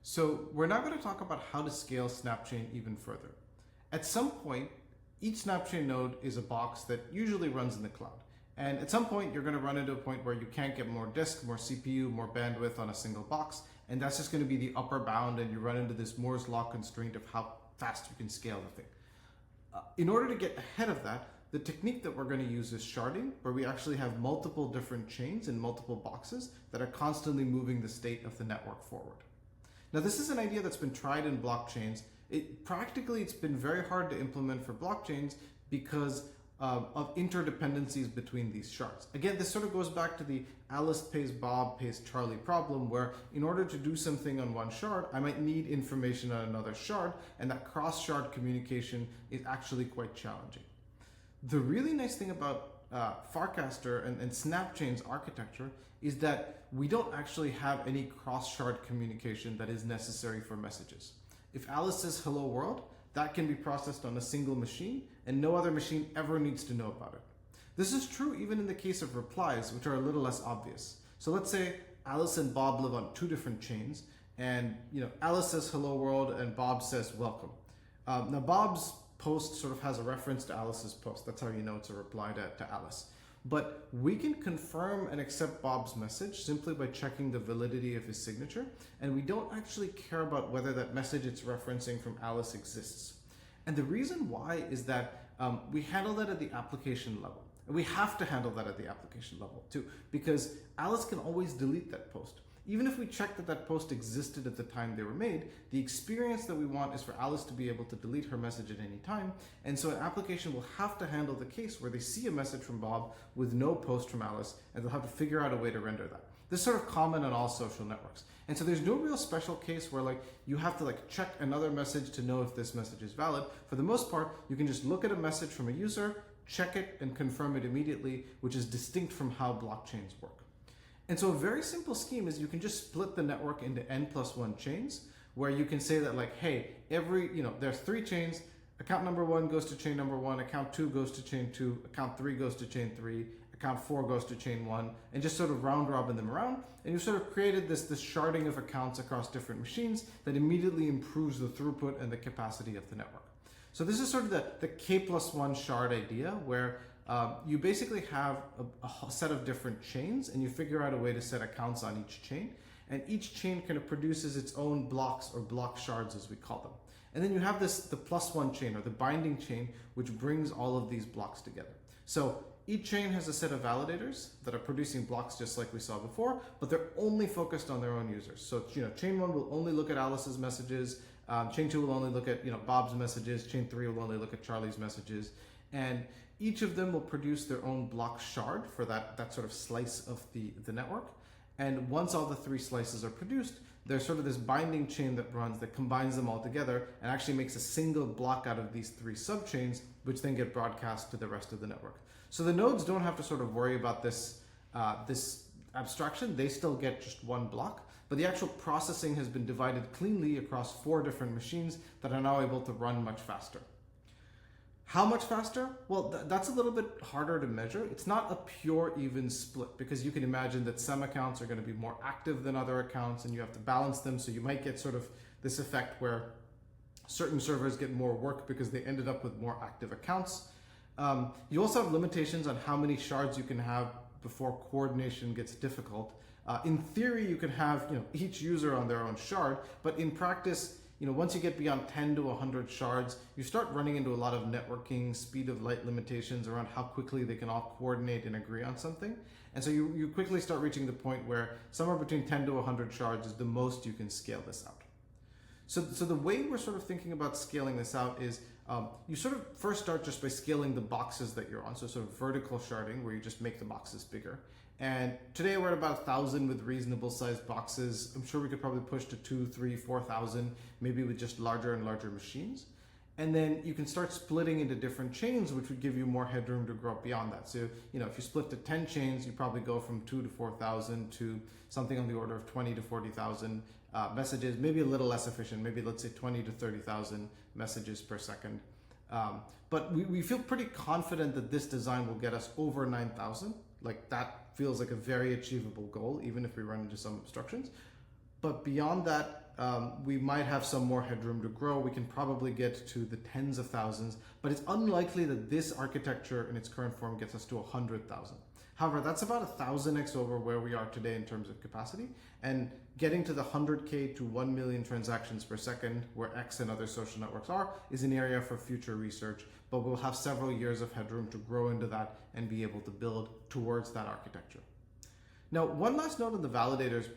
So we're now going to talk about how to scale Snapchain even further. At some point, each Snapchain node is a box that usually runs in the cloud. And at some point, you're going to run into a point where you can't get more disk, more CPU, more bandwidth on a single box. And that's just going to be the upper bound, and you run into this Moore's law constraint of how fast you can scale the thing. In order to get ahead of that, the technique that we're going to use is sharding, where we actually have multiple different chains in multiple boxes that are constantly moving the state of the network forward. Now, this is an idea that's been tried in blockchains. Practically, it's been very hard to implement for blockchains because of interdependencies between these shards. Again, this sort of goes back to the Alice pays Bob pays Charlie problem, where in order to do something on one shard, I might need information on another shard, and that cross-shard communication is actually quite challenging. The really nice thing about Farcaster and Snapchain's architecture is that we don't actually have any cross-shard communication that is necessary for messages. If Alice says hello world, that can be processed on a single machine, and no other machine ever needs to know about it. This is true even in the case of replies, which are a little less obvious. So let's say Alice and Bob live on two different chains, and Alice says hello world and Bob says welcome. Now Bob's post sort of has a reference to Alice's post. That's how you know it's a reply to Alice. But we can confirm and accept Bob's message simply by checking the validity of his signature, and we don't actually care about whether that message it's referencing from Alice exists. And the reason why is that we handle that at the application level. And we have to handle that at the application level too, because Alice can always delete that post. Even if we check that that post existed at the time they were made, the experience that we want is for Alice to be able to delete her message at any time. And so an application will have to handle the case where they see a message from Bob with no post from Alice, and they'll have to figure out a way to render that. This is sort of common on all social networks. And so there's no real special case where you have to check another message to know if this message is valid. For the most part, you can just look at a message from a user, check it, and confirm it immediately, which is distinct from how blockchains work. And so a very simple scheme is you can just split the network into n+1 chains, where you can say that hey, there's 3 chains, account number 1 goes to chain number 1, account 2 goes to chain 2, account 3 goes to chain 3, account 4 goes to chain 1, and just sort of round robin them around. And you've sort of created this sharding of accounts across different machines that immediately improves the throughput and the capacity of the network. So this is sort of the K+1 shard idea, where you basically have a set of different chains, and you figure out a way to set accounts on each chain. And each chain kind of produces its own blocks, or block shards as we call them. And then you have the +1 chain, or the binding chain, which brings all of these blocks together. So each chain has a set of validators that are producing blocks just like we saw before, but they're only focused on their own users. So chain 1 will only look at Alice's messages, chain 2 will only look at Bob's messages, chain 3 will only look at Charlie's messages, and each of them will produce their own block shard for that sort of slice of the network. And once all the 3 slices are produced, there's sort of this binding chain that runs that combines them all together and actually makes a single block out of these 3 subchains, which then get broadcast to the rest of the network. So the nodes don't have to sort of worry about this abstraction. They still get just 1 block, but the actual processing has been divided cleanly across 4 different machines that are now able to run much faster. How much faster? Well, that's a little bit harder to measure. It's not a pure even split, because you can imagine that some accounts are going to be more active than other accounts, and you have to balance them. So you might get sort of this effect where certain servers get more work because they ended up with more active accounts. You also have limitations on how many shards you can have before coordination gets difficult. In theory, you can have each user on their own shard, but in practice, once you get beyond 10 to 100 shards, you start running into a lot of networking, speed of light limitations around how quickly they can all coordinate and agree on something. And so you quickly start reaching the point where somewhere between 10 to 100 shards is the most you can scale this out. So the way we're sort of thinking about scaling this out is you sort of first start just by scaling the boxes that you're on. So sort of vertical sharding, where you just make the boxes bigger. And today we're at about 1,000 with reasonable sized boxes. I'm sure we could probably push to 2,000, 3,000, 4,000, maybe with just larger and larger machines. And then you can start splitting into different chains, which would give you more headroom to grow up beyond that. So, if you split to 10 chains, you probably go from 2,000 to 4,000 to something on the order of 20,000 to 40,000 messages, maybe a little less efficient, maybe let's say 20,000 to 30,000 messages per second. But we feel pretty confident that this design will get us over 9,000. That feels like a very achievable goal, even if we run into some obstructions. But beyond that, we might have some more headroom to grow. We can probably get to the tens of thousands, but it's unlikely that this architecture in its current form gets us to 100,000. However, that's about 1,000x over where we are today in terms of capacity, and getting to the 100K to 1 million transactions per second, where X and other social networks are, is an area for future research, but we'll have several years of headroom to grow into that and be able to build towards that architecture. Now, one last note on the validators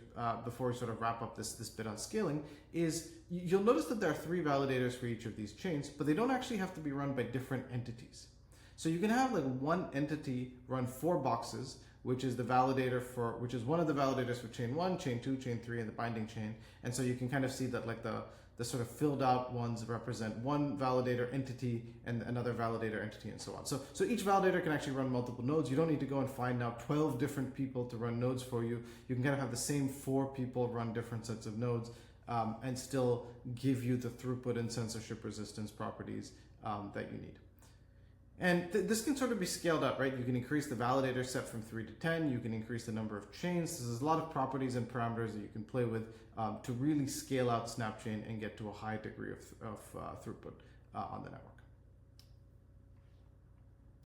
before we sort of wrap up this bit on scaling is you'll notice that there are 3 validators for each of these chains, but they don't actually have to be run by different entities. So you can have like one entity run 4 boxes, which is the validator for, which is one of the validators for chain 1, chain 2, chain 3, and the binding chain. And so you can kind of see that like the sort of filled out ones represent one validator entity and another validator entity and so on. So each validator can actually run multiple nodes. You don't need to go and find now 12 different people to run nodes for you. You can kind of have the same 4 people run different sets of nodes and still give you the throughput and censorship resistance properties that you need. And this can sort of be scaled up, right? You can increase the validator set from 3 to 10. You can increase the number of chains. There's a lot of properties and parameters that you can play with to really scale out Snapchain and get to a high degree of throughput on the network.